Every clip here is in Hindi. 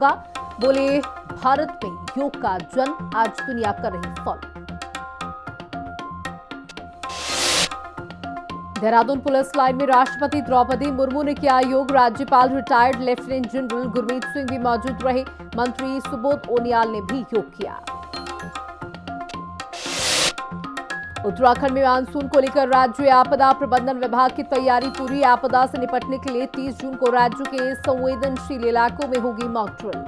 का बोले भारत में योग का जन्म आज दुनिया कर रही फॉलो। देहरादून पुलिस लाइन में राष्ट्रपति द्रौपदी मुर्मू ने किया योग। राज्यपाल retired lieutenant general Gurmeet Singh भी मौजूद रहे। मंत्री सुबोध उनियाल ने भी योग किया। उत्तराखंड में मानसून को लेकर राज्य आपदा प्रबंधन विभाग की तैयारी पूरी। आपदा से निपटने के लिए 30 जून को राज्य के संवेदनशील इलाकों में होगी मॉक ड्रिल।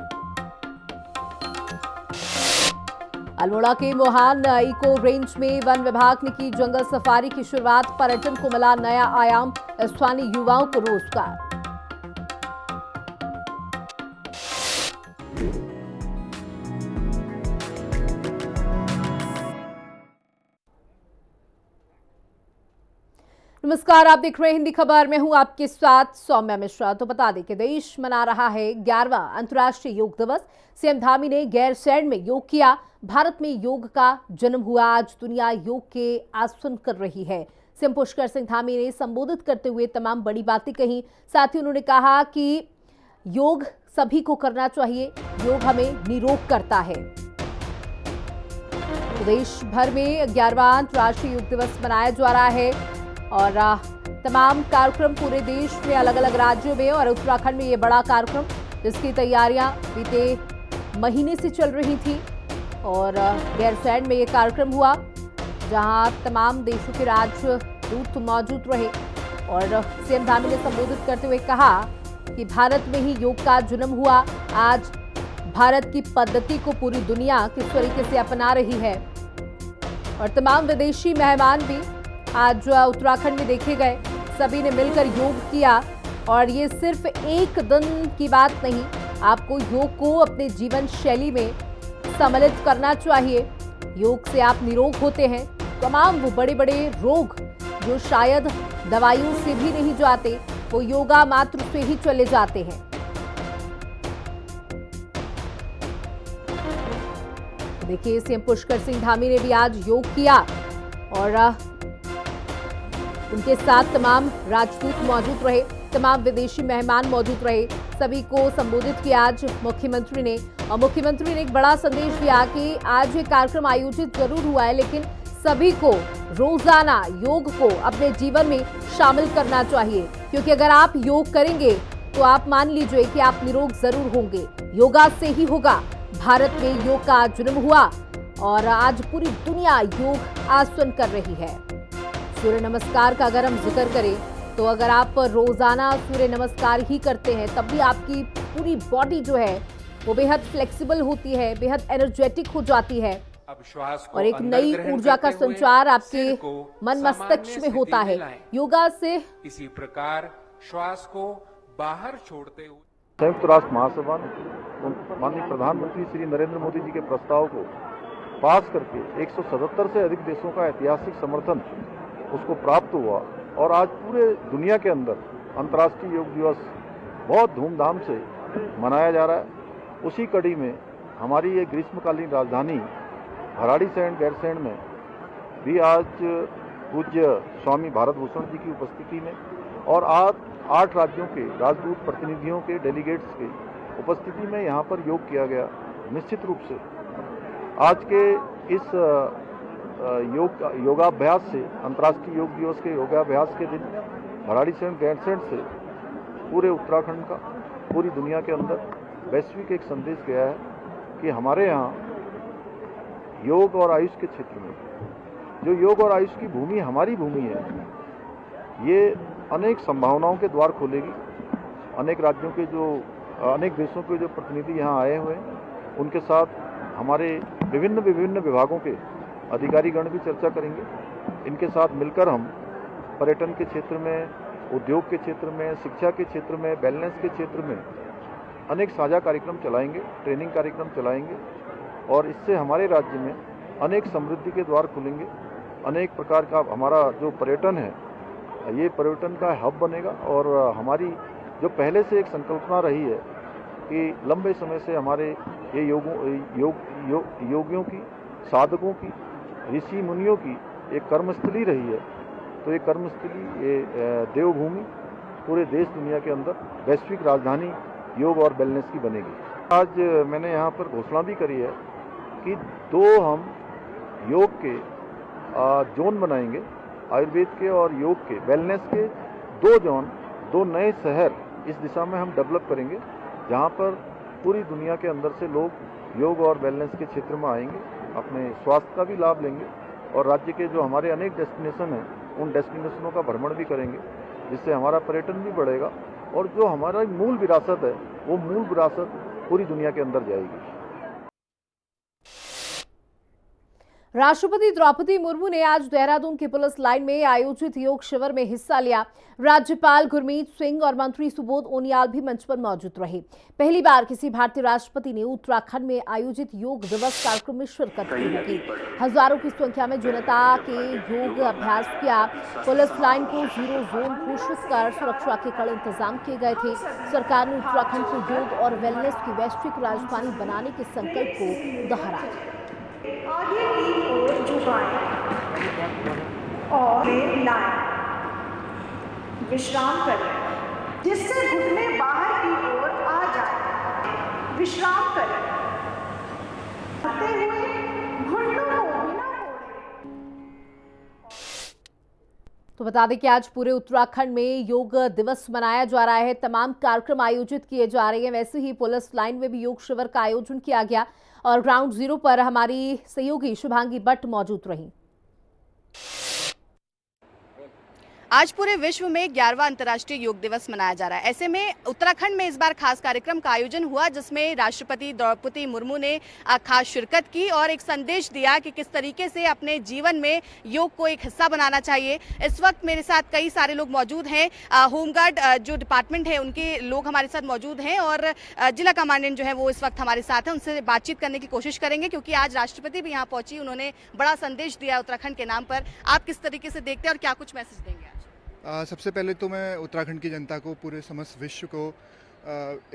अल्मोड़ा के मोहान इको रेंज में वन विभाग ने की जंगल सफारी की शुरुआत। पर्यटन को मिला नया आयाम, स्थानीय युवाओं को रोजगार। नमस्कार, आप देख रहे हैं हिंदी खबर। मैं हूं आपके साथ सौम्या मिश्रा। तो बता दें कि देश मना रहा है 11वां अंतर्राष्ट्रीय योग दिवस। सीएम धामी ने गैरसैंण में योग किया। भारत में योग का जन्म हुआ। आज दुनिया योग के आसन कर रही है। सीएम पुष्कर सिंह धामी ने संबोधित करते हुए तमाम बड़ी बातें कही। साथ ही उन्होंने कहा कि योग सभी को करना चाहिए। योग हमें निरोग करता है। देश भर में 11वां अंतर्राष्ट्रीय योग दिवस मनाया जा रहा है और तमाम कार्यक्रम पूरे देश में अलग अलग राज्यों में और उत्तराखंड में ये बड़ा कार्यक्रम जिसकी तैयारियां बीते महीने से चल रही थी और गैरसैंण में ये कार्यक्रम हुआ जहां तमाम देशों के राजदूत मौजूद रहे। और सीएम धामी ने संबोधित करते हुए कहा कि भारत में ही योग का जन्म हुआ। आज भारत की पद्धति को पूरी दुनिया किस तरीके से अपना रही है और तमाम विदेशी मेहमान भी आज उत्तराखंड में देखे गए। सभी ने मिलकर योग किया और ये सिर्फ एक दिन की बात नहीं, आपको योग को अपने जीवन शैली में सम्मिलित करना चाहिए। योग से आप निरोग होते हैं। तमाम वो बड़े बड़े रोग जो शायद दवाइयों से भी नहीं जाते, वो योगा मात्र से ही चले जाते हैं। देखिए, सीएम पुष्कर सिंह धामी ने भी आज योग किया और उनके साथ तमाम राजदूत मौजूद रहे, तमाम विदेशी मेहमान मौजूद रहे। सभी को संबोधित किया आज मुख्यमंत्री ने और मुख्यमंत्री ने एक बड़ा संदेश दिया कि आज ये कार्यक्रम आयोजित जरूर हुआ है लेकिन सभी को रोजाना योग को अपने जीवन में शामिल करना चाहिए, क्योंकि अगर आप योग करेंगे तो आप मान लीजिए कि आप निरोग जरूर होंगे। योगा से ही होगा। भारत में योग का जन्म हुआ और आज पूरी दुनिया योग आसन कर रही है। सूर्य नमस्कार का अगर हम जिक्र करें तो अगर आप रोजाना सूर्य नमस्कार ही करते हैं तब भी आपकी पूरी बॉडी जो है वो बेहद फ्लेक्सिबल होती है, बेहद एनर्जेटिक हो जाती है और एक नई ऊर्जा का संचार आपके मन मस्तिष्क में होता है। योगा से इसी प्रकार श्वास को बाहर छोड़ते हुए संयुक्त राष्ट्र महासभा ने माननीय प्रधानमंत्री श्री नरेंद्र मोदी जी के प्रस्ताव को पास करके 177 से अधिक देशों का ऐतिहासिक समर्थन उसको प्राप्त हुआ और आज पूरे दुनिया के अंदर अंतर्राष्ट्रीय योग दिवस बहुत धूमधाम से मनाया जा रहा है। उसी कड़ी में हमारी ये ग्रीष्मकालीन राजधानी भराड़ीसैंण गैरसैंण में भी आज पूज्य स्वामी भारत भूषण जी की उपस्थिति में और आज 8 राज्यों के राजदूत प्रतिनिधियों के डेलीगेट्स के उपस्थिति में यहाँ पर योग किया गया। निश्चित रूप से आज के इस योगाभ्यास से, अंतर्राष्ट्रीय योग दिवस के योगाभ्यास के दिन भराड़ीसैंण गैरसैंण से पूरे उत्तराखंड का, पूरी दुनिया के अंदर वैश्विक एक संदेश गया है कि हमारे यहाँ योग और आयुष के क्षेत्र में जो योग और आयुष की भूमि हमारी भूमि है, ये अनेक संभावनाओं के द्वार खोलेगी। अनेक राज्यों के अनेक देशों के जो प्रतिनिधि यहाँ आए हुए हैं उनके साथ हमारे विभिन्न विभागों के अधिकारीगण भी चर्चा करेंगे। इनके साथ मिलकर हम पर्यटन के क्षेत्र में, उद्योग के क्षेत्र में, शिक्षा के क्षेत्र में, वेलनेस के क्षेत्र में अनेक साझा कार्यक्रम चलाएंगे, ट्रेनिंग कार्यक्रम चलाएंगे और इससे हमारे राज्य में अनेक समृद्धि के द्वार खुलेंगे। अनेक प्रकार का हमारा जो पर्यटन है ये पर्यटन का हब बनेगा और हमारी जो पहले से एक संकल्पना रही है कि लंबे समय से हमारे ये योगियों की, साधकों की, ऋषि मुनियों की एक कर्मस्थली रही है, तो ये कर्मस्थली, ये देवभूमि पूरे देश दुनिया के अंदर वैश्विक राजधानी योग और वेलनेस की बनेगी। आज मैंने यहाँ पर घोषणा भी करी है कि 2 हम योग के जोन बनाएंगे, आयुर्वेद के और योग के, वेलनेस के 2 जोन, 2 नए शहर इस दिशा में हम डेवलप करेंगे, जहाँ पर पूरी दुनिया के अंदर से लोग योग और वेलनेस के क्षेत्र में आएंगे, अपने स्वास्थ्य का भी लाभ लेंगे और राज्य के जो हमारे अनेक डेस्टिनेशन हैं उन डेस्टिनेशनों का भ्रमण भी करेंगे, जिससे हमारा पर्यटन भी बढ़ेगा और जो हमारा मूल विरासत है वो मूल विरासत पूरी दुनिया के अंदर जाएगी। राष्ट्रपति द्रौपदी मुर्मू ने आज देहरादून की पुलिस लाइन में आयोजित योग शिविर में हिस्सा लिया। राज्यपाल गुरमीत सिंह और मंत्री सुबोध उनियाल भी मंच पर मौजूद रहे। पहली बार किसी भारतीय राष्ट्रपति ने उत्तराखंड में आयोजित योग दिवस कार्यक्रम में शिरकत की होगी। हजारों की संख्या में जनता के योग अभ्यास किया। पुलिस लाइन को 0 जोन घोषित कर सुरक्षा के कड़े इंतजाम किए गए थे। सरकार ने उत्तराखंड को योग और वेलनेस की वैश्विक राजधानी बनाने के संकल्प को दोहराया। आगे की ओर झुकाएं और लाएं, विश्राम करें, जिससे घुटने बाहर की ओर आ जाए। विश्राम करें, करते हुए घुटनों को बिना मोड़े। तो बता दें कि आज पूरे उत्तराखंड में योग दिवस मनाया जा रहा है। तमाम कार्यक्रम आयोजित किए जा रहे हैं। वैसे ही पुलिस लाइन में भी योग शिविर का आयोजन किया गया और ग्राउंड जीरो पर हमारी सहयोगी शुभांगी भट्ट मौजूद रही। आज पूरे विश्व में 11वां अंतर्राष्ट्रीय योग दिवस मनाया जा रहा है। ऐसे में उत्तराखंड में इस बार खास कार्यक्रम का आयोजन हुआ, जिसमें राष्ट्रपति द्रौपदी मुर्मू ने खास शिरकत की और एक संदेश दिया कि किस तरीके से अपने जीवन में योग को एक हिस्सा बनाना चाहिए। इस वक्त मेरे साथ कई सारे लोग मौजूद हैं। होमगार्ड जो डिपार्टमेंट है उनके लोग हमारे साथ मौजूद हैं और जिला कमांडेंट जो है वो इस वक्त हमारे साथ हैं। उनसे बातचीत करने की कोशिश करेंगे, क्योंकि आज राष्ट्रपति भी यहाँ पहुंची, उन्होंने बड़ा संदेश दिया उत्तराखंड के नाम पर। आप किस तरीके से देखते हैं और क्या कुछ मैसेज देंगे? सबसे पहले तो मैं उत्तराखंड की जनता को, पूरे समस्त विश्व को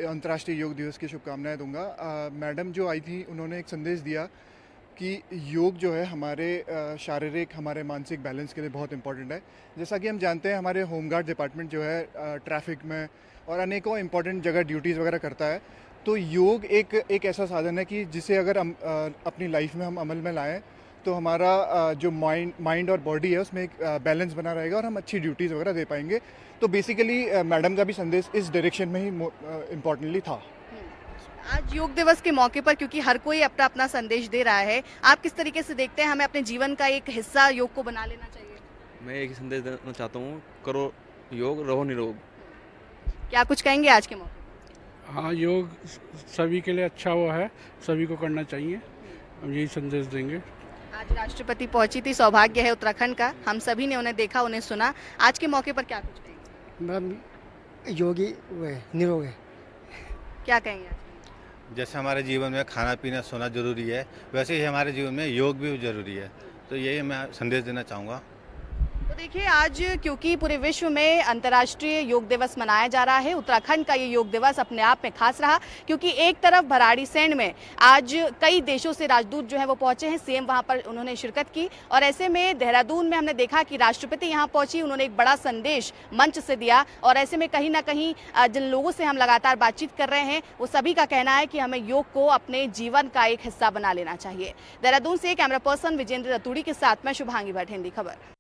अंतर्राष्ट्रीय योग दिवस की शुभकामनाएं दूंगा। मैडम जो आई थी उन्होंने एक संदेश दिया कि योग जो है हमारे शारीरिक, हमारे मानसिक बैलेंस के लिए बहुत इंपॉर्टेंट है। जैसा कि हम जानते हैं हमारे होमगार्ड डिपार्टमेंट जो है ट्रैफिक में और अनेकों इंपॉर्टेंट जगह ड्यूटीज़ वगैरह करता है। तो योग एक ऐसा साधन है कि जिसे अगर हम अपनी लाइफ में हम अमल में लाएँ तो हमारा जो माइंड और बॉडी है उसमें एक बैलेंस बना रहेगा और हम अच्छी ड्यूटीज़ वगैरह दे पाएंगे। तो बेसिकली मैडम का भी संदेश इस डायरेक्शन में ही इम्पोर्टेंटली था। आज योग दिवस के मौके पर, क्योंकि हर कोई अपना अपना संदेश दे रहा है, आप किस तरीके से देखते हैं हमें अपने जीवन का एक हिस्सा योग को बना लेना चाहिए? मैं एक ही संदेश देना चाहता हूँ, करो योग, रहो निरोग। क्या कुछ कहेंगे आज के मौके? हाँ, योग सभी के लिए अच्छा हुआ है, सभी को करना चाहिए, हम यही संदेश देंगे। आज राष्ट्रपति पहुंची थी, सौभाग्य है उत्तराखंड का, हम सभी ने उन्हें देखा, उन्हें सुना। आज के मौके पर क्या कुछ कहेंगे? मैम, योगी निरोग है। क्या कहेंगे? जैसे हमारे जीवन में खाना पीना सोना जरूरी है, वैसे ही हमारे जीवन में योग भी जरूरी है। तो यही मैं संदेश देना चाहूँगा। तो देखिए, आज क्योंकि पूरे विश्व में अंतर्राष्ट्रीय योग दिवस मनाया जा रहा है, उत्तराखंड का ये योग दिवस अपने आप में खास रहा, क्योंकि एक तरफ भराड़ीसैंण में आज कई देशों से राजदूत जो है वो पहुंचे हैं, सीएम वहां पर उन्होंने शिरकत की। और ऐसे में देहरादून में हमने देखा कि राष्ट्रपति यहां पहुंची, उन्होंने एक बड़ा संदेश मंच से दिया। और ऐसे में कहीं ना कहीं जिन लोगों से हम लगातार बातचीत कर रहे हैं वो सभी का कहना है कि हमें योग को अपने जीवन का एक हिस्सा बना लेना चाहिए। देहरादून से कैमरा पर्सन विजेंद्र रतूड़ी के साथ मैं शुभांगी भट्ट, हिंदी खबर।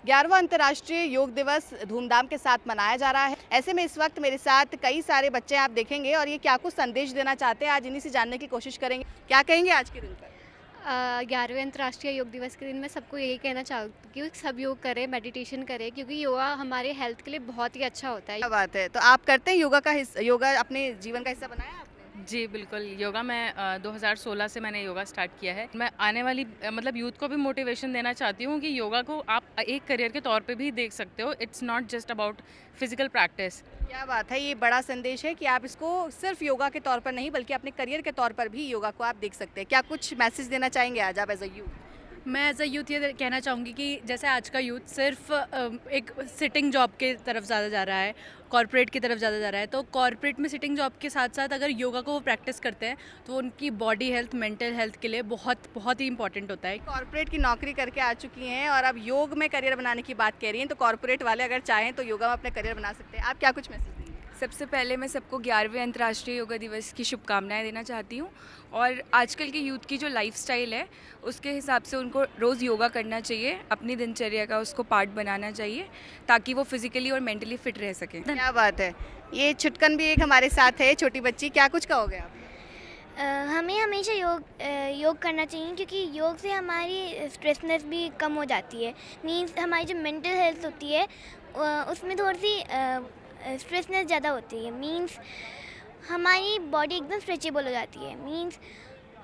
11वां अंतर्राष्ट्रीय योग दिवस धूमधाम के साथ मनाया जा रहा है। ऐसे में इस वक्त मेरे साथ कई सारे बच्चे आप देखेंगे और ये क्या कुछ संदेश देना चाहते हैं, आज इन्हीं से जानने की कोशिश करेंगे। क्या कहेंगे आज के दिन पर? 11वें अंतर्राष्ट्रीय योग दिवस के दिन मैं सबको यही कहना चाहूँगी कि सब योग करें, मेडिटेशन करें, क्योंकि योगा हमारे हेल्थ के लिए बहुत ही अच्छा होता है। क्या बात है। तो आप करते हैं योगा अपने जीवन का हिस्सा बनाया? जी बिल्कुल, योगा मैं 2016 से मैंने योगा स्टार्ट किया है। मैं आने वाली मतलब यूथ को भी मोटिवेशन देना चाहती हूँ कि योगा को आप एक करियर के तौर पे भी देख सकते हो। It's not just about physical practice. क्या बात है, ये बड़ा संदेश है कि आप इसको सिर्फ योगा के तौर पर नहीं बल्कि अपने करियर के तौर पर भी योगा को आप देख सकते हैं। क्या कुछ मैसेज देना चाहेंगे आज आप एज अ यूथ? मैं एज अ यूथ ये कहना चाहूँगी कि जैसे आज का यूथ सिर्फ एक सिटिंग जॉब के तरफ ज़्यादा जा रहा है, कॉर्पोरेट की तरफ ज़्यादा जा रहा है, तो कॉर्पोरेट में सिटिंग जॉब के साथ साथ अगर योगा को वो प्रैक्टिस करते हैं तो उनकी बॉडी हेल्थ, मेंटल हेल्थ के लिए बहुत ही इंपॉर्टेंट होता है। कॉर्पोरेट की नौकरी करके आ चुकी हैं और अब योग में करियर बनाने की बात कह रही हैं, तो कॉर्पोरेट वाले अगर चाहें तो योगा में अपने करियर बना सकते हैं। आप क्या कुछ मैसेज देंगे? सबसे पहले मैं सबको 11वें अंतर्राष्ट्रीय योगा दिवस की शुभकामनाएं देना चाहती हूँ। और आजकल के यूथ की जो लाइफस्टाइल है उसके हिसाब से उनको रोज़ योगा करना चाहिए, अपनी दिनचर्या का उसको पार्ट बनाना चाहिए ताकि वो फिजिकली और मेंटली फिट रह सकें। क्या बात है। ये छुटकन भी एक हमारे साथ है, छोटी बच्ची, क्या कुछ कहोगे आप? हमें हमेशा योग करना चाहिए क्योंकि योग से हमारी स्ट्रेसनेस भी कम हो जाती है। मीन्स हमारी जो मेंटल हेल्थ होती है उसमें थोड़ी सी स्ट्रेसनेस ज़्यादा होती है। मीन्स हमारी बॉडी एकदम स्ट्रेचेबल हो जाती है। मीन्स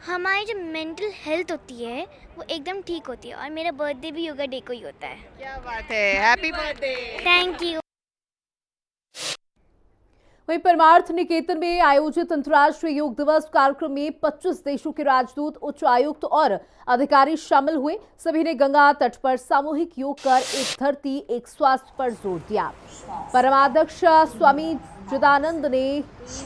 हमारी जो मेंटल हेल्थ होती है वो एकदम ठीक होती है। और मेरा बर्थडे भी योगा डे को ही होता है। क्या बात है, हैप्पी बर्थडे। Thank you. वहीं परमार्थ निकेतन में आयोजित अंतर्राष्ट्रीय योग दिवस कार्यक्रम में 25 देशों के राजदूत, उच्च आयुक्त और अधिकारी शामिल हुए। सभी ने गंगा तट पर सामूहिक योग कर एक धरती एक स्वास्थ्य पर जोर दिया। परमाध्यक्ष स्वामी चिदानंद ने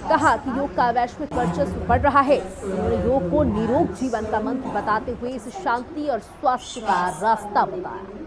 कहा कि योग का वैश्विक वर्चस्व बढ़ रहा है। उन्होंने योग को निरोग जीवन का मंत्र बताते हुए इसे शांति और स्वास्थ्य का रास्ता बताया।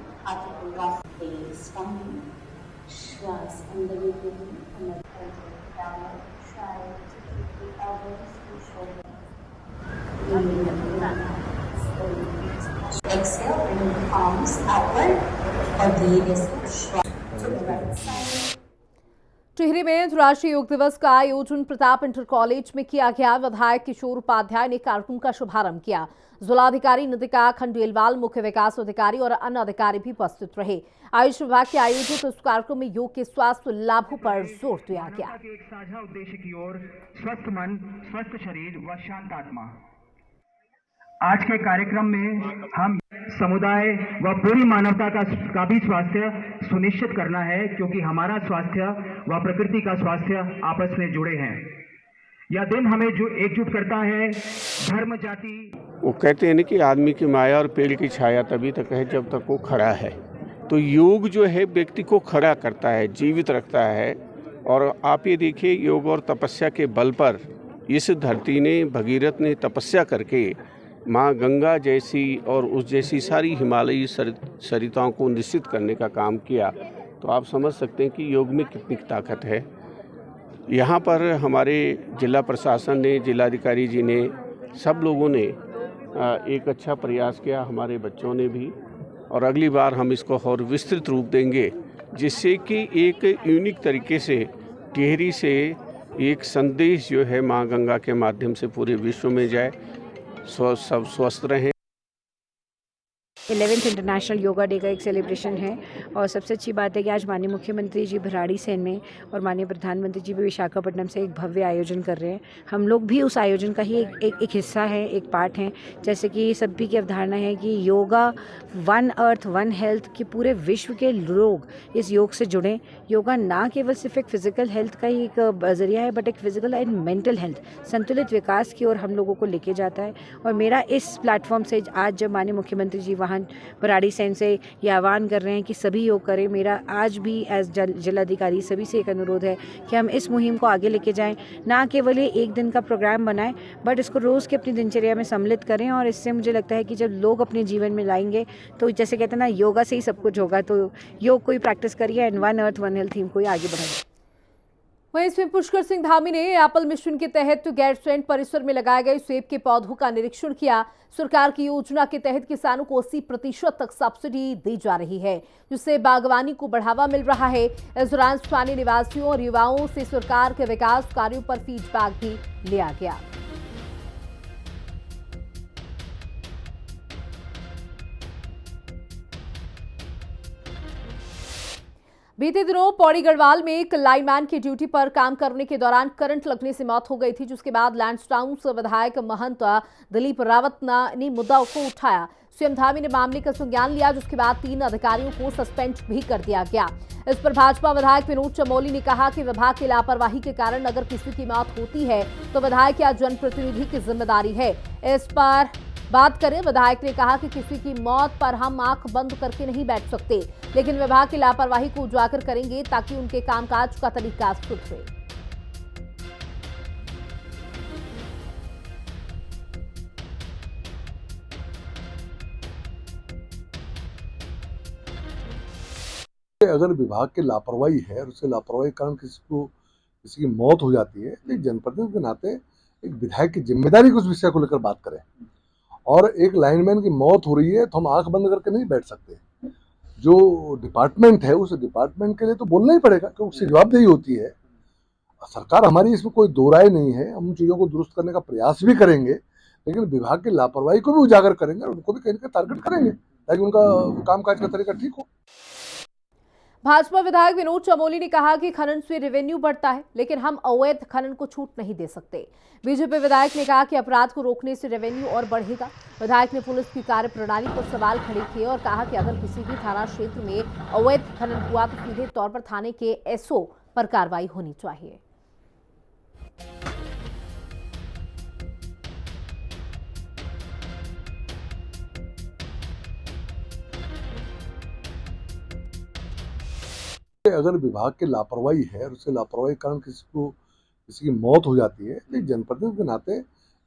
टिहरी में अंतर्राष्ट्रीय योग दिवस का आयोजन प्रताप इंटर कॉलेज में किया गया। विधायक किशोर उपाध्याय ने कार्यक्रम का शुभारंभ किया। जिलाधिकारी नितिका खंडेलवाल, मुख्य विकास अधिकारी और अन्य अधिकारी भी उपस्थित रहे। आयुष विभाग के आयोजित इस कार्यक्रम में योग के स्वास्थ्य लाभों पर जोर दिया गया। एक साझा उद्देश्य की ओर स्वस्थ मन, स्वस्थ शरीर व शांत आत्मा। आज के कार्यक्रम में हम समुदाय व पूरी मानवता का भी स्वास्थ्य सुनिश्चित करना है, क्योंकि हमारा स्वास्थ्य व प्रकृति का स्वास्थ्य आपस में जुड़े हैं। यह दिन हमें जो एकजुट करता है, धर्म, जाति। वो कहते हैं ना कि आदमी की माया और पेड़ की छाया तभी तक है जब तक वो खड़ा है। तो योग जो है व्यक्ति को खड़ा करता है, जीवित रखता है। और आप ये देखिए, योग और तपस्या के बल पर इस धरती ने, भगीरथ ने तपस्या करके माँ गंगा जैसी और उस जैसी सारी हिमालयी सरिताओं को निश्चित करने का काम किया। तो आप समझ सकते हैं कि योग में कितनी ताकत है। यहाँ पर हमारे जिला प्रशासन ने, जिलाधिकारी जी ने, सब लोगों ने एक अच्छा प्रयास किया, हमारे बच्चों ने भी। और अगली बार हम इसको और विस्तृत रूप देंगे, जिससे कि एक यूनिक तरीके से टिहरी से एक संदेश जो है माँ गंगा के माध्यम से पूरे विश्व में जाए, सब स्वस्थ रहें। 11th इंटरनेशनल योगा डे का एक सेलिब्रेशन है। और सबसे अच्छी बात है कि आज माननीय मुख्यमंत्री जी भराड़ी सेन में और माननीय प्रधानमंत्री जी भी विशाखापट्टनम से एक भव्य आयोजन कर रहे हैं। हम लोग भी उस आयोजन का ही एक हिस्सा है, एक पार्ट हैं। जैसे कि सभी की अवधारणा है कि yoga, one earth one health, कि पूरे विश्व के लोग इस योग से जुड़ें। योगा ना केवल सिर्फ एक फिजिकल हेल्थ का ही एक ज़रिया है, बट एक फिजिकल एंड मेंटल हेल्थ, संतुलित विकास की ओर हम लोगों को लेके जाता है। और मेरा इस प्लेटफॉर्म से आज जब माननीय मुख्यमंत्री जी वहाँ भराड़ी सेन से ये आह्वान कर रहे हैं कि सभी योग करें, मेरा आज भी एज जिलाधिकारी सभी से एक अनुरोध है कि हम इस मुहिम को आगे लेके जाएं। ना केवल ये एक दिन का प्रोग्राम बनाएं, बट इसको रोज़ की अपनी दिनचर्या में सम्मिलित करें। और इससे मुझे लगता है कि जब लोग अपने जीवन में लाएंगे तो जैसे कहते हैं ना, योगा से ही सब कुछ होगा। तो योग को ही प्रैक्टिस करिए and one earth one health theme को ही आगे बढ़ाइए। वहीं इसमें पुष्कर सिंह धामी ने एप्पल मिशन के तहत गैरसैंण परिसर में लगाए गए सेब के पौधों का निरीक्षण किया। सरकार की योजना के तहत किसानों को 80% तक सब्सिडी दी जा रही है, जिससे बागवानी को बढ़ावा मिल रहा है। इस दौरान स्थानीय निवासियों और युवाओं से सरकार के विकास कार्यों पर फीडबैक भी लिया गया। बीते दिनों पौड़ी गढ़वाल में एक लाइनमैन की ड्यूटी पर काम करने के दौरान करंट लगने से मौत हो गई थी, जिसके बाद लैंसडाउन से विधायक महंत दिलीप रावत ने मुद्दा को उठाया। सीएम धामी ने मामले का संज्ञान लिया, जिसके बाद 3 अधिकारियों को सस्पेंड भी कर दिया गया। इस पर भाजपा विधायक विनोद चमोली ने कहा कि विभाग की लापरवाही के कारण अगर किसी की मौत होती है तो विधायक या जनप्रतिनिधि की जिम्मेदारी है। इस पर बात करें, विधायक ने कहा कि किसी की मौत पर हम आंख बंद करके नहीं बैठ सकते, लेकिन विभाग की लापरवाही को उजागर करेंगे ताकि उनके कामकाज का तरीका सुधरे। अगर विभाग की लापरवाही है और उसके लापरवाही के कारण किसी को किसी की मौत हो जाती है तो एक जनप्रतिनिधि के नाते एक विधायक की जिम्मेदारी की उस विषय को लेकर बात करें। और एक लाइनमैन की मौत हो रही है तो हम आंख बंद करके नहीं बैठ सकते। जो डिपार्टमेंट है उस डिपार्टमेंट के लिए तो बोलना ही पड़ेगा क्योंकि उसकी जवाबदेही होती है। सरकार हमारी इसमें कोई दो राय नहीं है, हम चीज़ों को दुरुस्त करने का प्रयास भी करेंगे, लेकिन विभाग की लापरवाही को भी उजागर करेंगे और उनको भी कहीं ना कहीं टारगेट करेंगे ताकि उनका कामकाज का तरीका ठीक हो। भाजपा विधायक विनोद चमोली ने कहा कि खनन से रेवेन्यू बढ़ता है, लेकिन हम अवैध खनन को छूट नहीं दे सकते। बीजेपी विधायक ने कहा कि अपराध को रोकने से रेवेन्यू और बढ़ेगा। विधायक ने पुलिस की कार्यप्रणाली पर सवाल खड़े किए और कहा कि अगर किसी भी थाना क्षेत्र में अवैध खनन हुआ तो सीधे तौर पर थाने के एसओ पर कार्रवाई होनी चाहिए। अगर विभाग की लापरवाही है और उसके लापरवाही के कारण किसी की मौत हो जाती है तो एक जनप्रतिनिधि के नाते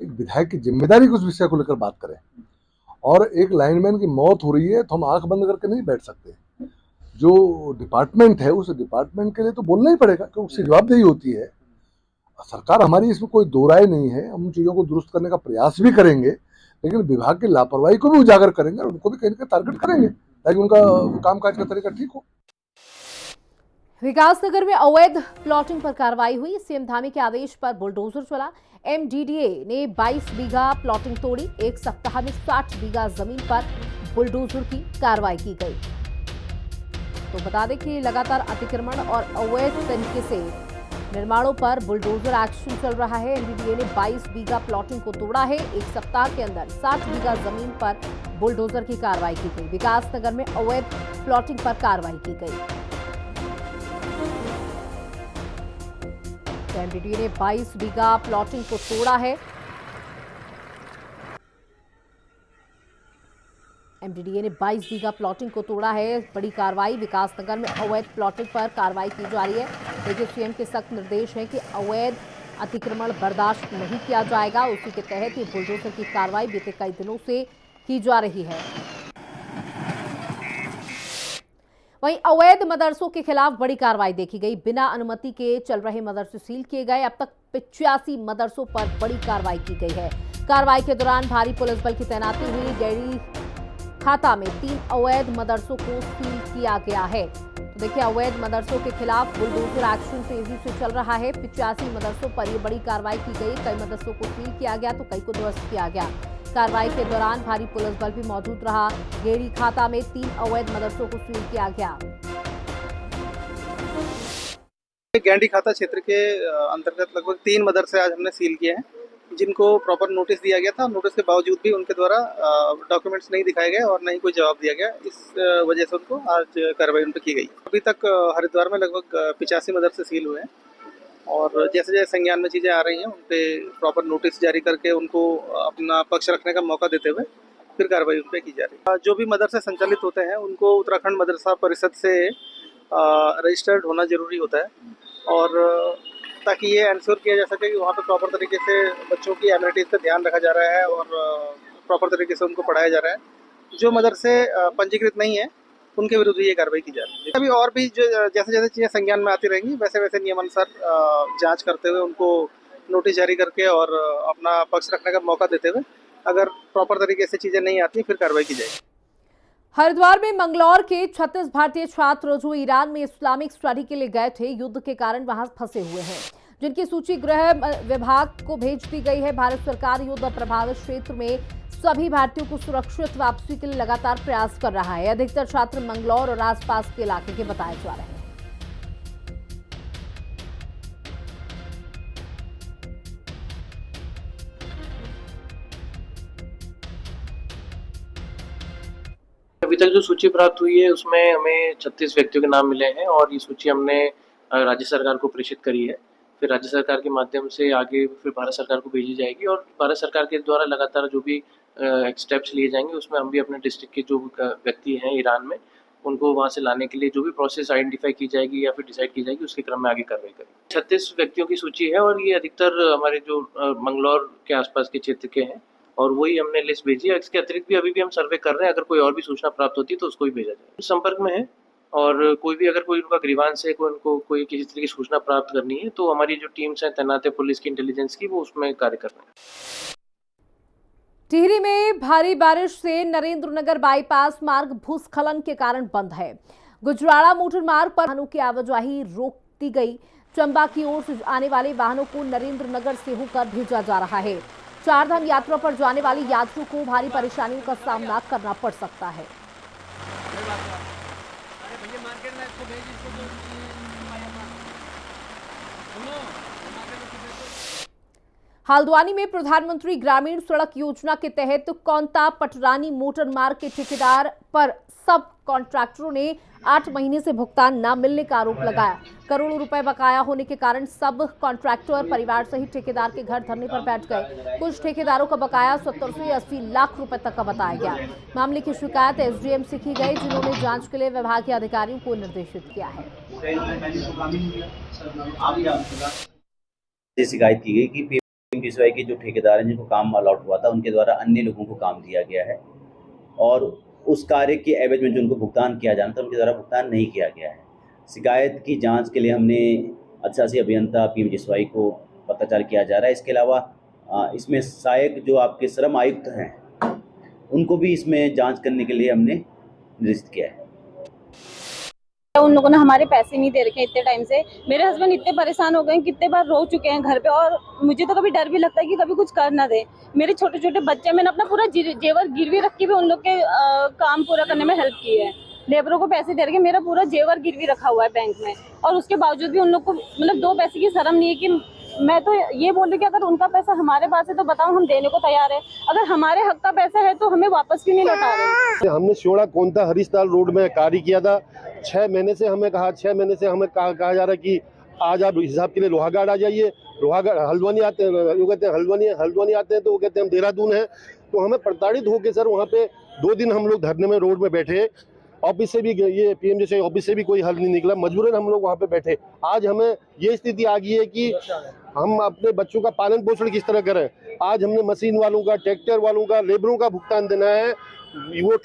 एक विधायक की जिम्मेदारी की उस विषय को लेकर बात करें। और एक लाइनमैन की मौत हो रही है तो हम आंख बंद करके नहीं बैठ सकते। जो डिपार्टमेंट है उस डिपार्टमेंट के लिए तो बोलना ही पड़ेगा क्योंकि उसकी जवाबदेही होती है। सरकार हमारी इसमें कोई दो राय नहीं है, हम चीज़ों को दुरुस्त करने का प्रयास भी करेंगे, लेकिन विभाग की लापरवाही को भी उजागर करेंगे और उनको भी कहीं ना कहीं टारगेट करेंगे ताकि उनका कामकाज का तरीका ठीक हो। विकासनगर में अवैध प्लॉटिंग पर कार्रवाई हुई। सीएम धामी के आदेश पर बुलडोजर चला। एमडीडीए ने 22 बीघा प्लॉटिंग तोड़ी। एक सप्ताह में 60 बीघा जमीन पर बुलडोजर की कार्रवाई की गई। तो बता दें कि लगातार अतिक्रमण और अवैध तरीके से निर्माणों पर बुलडोजर एक्शन चल रहा है। एमडीडीए ने 22 बीघा प्लॉटिंग को तोड़ा है। एक सप्ताह के अंदर 60 बीघा जमीन पर बुलडोजर की कार्रवाई की गई। विकासनगर में अवैध प्लॉटिंग पर कार्रवाई की गई। एमडीडीए ने 22 बीघा प्लॉटिंग को तोड़ा है। एमडीडीए ने 22 बीघा प्लॉटिंग को तोड़ा है। बड़ी कार्रवाई। विकासनगर में अवैध प्लॉटिंग पर कार्रवाई की जा रही है। देखिए, सीएम के सख्त निर्देश हैं कि अवैध अतिक्रमण बर्दाश्त नहीं किया जाएगा। उसी के तहत ये बुलडोजर की कार्रवाई बीते कई दिनों से की जा रही है। वहीं अवैध मदरसों के खिलाफ बड़ी कार्रवाई देखी गई। बिना अनुमति के चल रहे मदरसे सील किए गए। अब तक 85 मदरसों पर बड़ी कार्रवाई की गई है। कार्रवाई के दौरान भारी पुलिस बल की तैनाती हुई। गैरी खाता में 3 अवैध मदरसों को सील किया गया है। तो देखिए, अवैध मदरसों के खिलाफ बुलडोजर एक्शन तेजी से चल रहा है। 85 मदरसों पर यह बड़ी कार्रवाई की गई। कई मदरसों को सील किया गया तो कई को ध्वस्त किया गया। कार्रवाई के दौरान भारी पुलिस बल भी मौजूद रहा। गेड़ी खाता में 3 अवैध मदरसों को सील किया गया। गैंडी खाता क्षेत्र के अंतर्गत लगभग 3 मदरसे आज हमने सील किए हैं, जिनको प्रॉपर नोटिस दिया गया था। नोटिस के बावजूद भी उनके द्वारा डॉक्यूमेंट्स नहीं दिखाए गए और नहीं कोई जवाब दिया गया। इस वजह से उनको आज कार्रवाई उन पर की गई। अभी तक हरिद्वार में लगभग 85 मदरसे सील हुए हैं और जैसे जैसे संज्ञान में चीज़ें आ रही हैं उन पर प्रॉपर नोटिस जारी करके उनको अपना पक्ष रखने का मौका देते हुए फिर कार्रवाई उन पर की जा रही है। जो भी मदरसे संचालित होते हैं उनको उत्तराखंड मदरसा परिषद से रजिस्टर्ड होना जरूरी होता है और ताकि ये इंश्योर किया जा सके कि वहाँ पे प्रॉपर तरीके से बच्चों की एमिनिटीज़ पे ध्यान रखा जा रहा है और प्रॉपर तरीके से उनको पढ़ाया जा रहा है। जो मदरसे पंजीकृत नहीं है उनके विरुद्ध ये कार्रवाई की जा रही है। अभी और भी जो जैसे जैसे चीज़ें संज्ञान में आती रहेंगी वैसे वैसे नियमानुसार जांच करते हुए उनको नोटिस जारी करके और अपना पक्ष रखने का मौका देते हुए अगर प्रॉपर तरीके से चीज़ें नहीं आती फिर कार्रवाई की जाएगी। हरिद्वार में मंगलौर के 36 भारतीय छात्र जो ईरान में इस्लामिक स्टडी के लिए गए थे, युद्ध के कारण वहां फंसे हुए हैं, जिनकी सूची गृह विभाग को भेज दी गई है। भारत सरकार युद्ध प्रभावित क्षेत्र में सभी भारतीयों को सुरक्षित वापसी के लिए लगातार प्रयास कर रहा है। अधिकतर छात्र मंगलौर और आसपास के इलाके के बताए जा रहे हैं। अभी तक जो सूची प्राप्त हुई है उसमें हमें 36 व्यक्तियों के नाम मिले हैं और ये सूची हमने राज्य सरकार को प्रेषित करी है। फिर राज्य सरकार के माध्यम से आगे फिर भारत सरकार को भेजी जाएगी और भारत सरकार के द्वारा लगातार जो भी स्टेप्स लिए जाएंगे उसमें हम भी अपने डिस्ट्रिक्ट के जो व्यक्ति हैं ईरान में उनको वहाँ से लाने के लिए जो भी प्रोसेस आइडेंटिफाई की जाएगी या फिर डिसाइड की जाएगी उसके क्रम में आगे कार्रवाई करेंगे। 36 व्यक्तियों की सूची है और ये अधिकतर हमारे जो मंगलौर के आसपास के क्षेत्र के हैं और वही हमने लिस्ट भेजी है। इसके अतिरिक्त भी अभी भी हम सर्वे कर रहे हैं, अगर कोई और भी सूचना प्राप्त होती है तो उसको भी भेजा जाए। संपर्क में है और कोई भी अगर कोई उनका ग्रीवांस है, कोई उनको कोई किसी तरह की सूचना प्राप्त करनी है तो हमारी जो टीम्स हैं तैनात है पुलिस की, इंटेलिजेंस की, वो उसमें कार्य कर रहे हैं। टिहरी में भारी बारिश से नरेंद्रनगर बाईपास मार्ग भूस्खलन के कारण बंद है। गुजराड़ा मोटर मार्ग पर वाहनों की आवाजाही रोक दी गई। चंबा की ओर से आने वाले वाहनों को नरेंद्रनगर से होकर भेजा जा रहा है। चारधाम यात्रा पर जाने वाले यात्रियों को भारी परेशानियों का सामना करना पड़ सकता है। हल्द्वानी में प्रधानमंत्री ग्रामीण सड़क योजना के तहत कौंता पटरानी मोटर मार्ग के ठेकेदार पर सब कॉन्ट्रैक्टरों ने 8 महीने से भुगतान न मिलने का आरोप लगाया। करोड़ों रुपए बकाया होने के कारण सब कॉन्ट्रैक्टर परिवार सहित ठेकेदार के घर धरने पर बैठ गए। कुछ ठेकेदारों का बकाया 70 से 80 लाख रुपए तक का बताया गया। मामले की शिकायत एसडीएम से की गई, जिन्होंने जांच के लिए विभाग के अधिकारियों को निर्देशित किया है। शिकायत की गई कि पीएमजीएसवाई के जो ठेकेदार हैं जिनको काम अलॉट हुआ था उनके द्वारा अन्य लोगों को काम दिया गया है और उस कार्य के एवज में जो उनको भुगतान किया जाना था उनके द्वारा भुगतान नहीं किया गया है। शिकायत की जांच के लिए हमने अधिशासी अभियंता पीएमजीएसवाई को पत्राचार किया जा रहा है। इसके अलावा इसमें सहायक जो आपके श्रम आयुक्त हैं उनको भी इसमें जांच करने के लिए हमने निर्देशित किया है। उन लोगों ने हमारे पैसे नहीं दे रखे इतने टाइम से। मेरे हस्बैंड इतने परेशान हो गए, कितने बार रो चुके हैं घर पे, और मुझे तो कभी डर भी लगता है कि कभी कुछ कर ना दे। मेरे छोटे छोटे बच्चे, मैंने अपना पूरा जेवर गिरवी रख के भी उन लोग के काम पूरा करने में हेल्प की है। लेबरों को पैसे दे रखे, मेरा पूरा जेवर गिरवी रखा हुआ है बैंक में, और उसके बावजूद भी उन लोग को मतलब 2 पैसे की शर्म नहीं है। कि मैं तो ये बोल रही कि अगर उनका पैसा हमारे पास है तो बताओ, हम देने को तैयार है। अगर हमारे हक का पैसा है तो हमें वापस क्यों नहीं लौटा रहे। हमने शिवड़ा कोंता हरीशताल रोड में कार्य किया था। 6 महीने से हमें कहा जा रहा है कि आज आप हिसाब के लिए लोहागढ़ आ जाइए। लोहागढ़ हल्द्वानी आते हैं, वो कहते हैं हल्द्वानी आते हैं तो वो कहते हैं हम देहरादून हैं। तो हमें प्रताड़ित होकर सर वहाँ पे 2 दिन हम लोग धरने में रोड में बैठे। ऑफिस से भी ये पीएमजीएसवाई ऑफिस से भी कोई हल नहीं निकला, मजबूरन हम लोग वहाँ पे बैठे। आज हमें ये स्थिति आ गई है कि हम अपने बच्चों का पालन पोषण किस तरह करें। आज हमने मशीन वालों का, ट्रैक्टर वालों का, लेबरों का भुगतान देना है। वो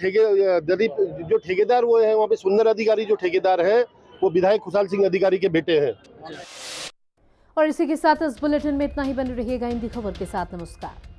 जो ठेकेदार वो है वहाँ पे सुंदर अधिकारी जो ठेकेदार हैं वो विधायक खुशहाल सिंह अधिकारी के बेटे हैं। और इसी के साथ इस बुलेटिन में इतना ही। बने रहिएगा हिंदी खबर के साथ। नमस्कार।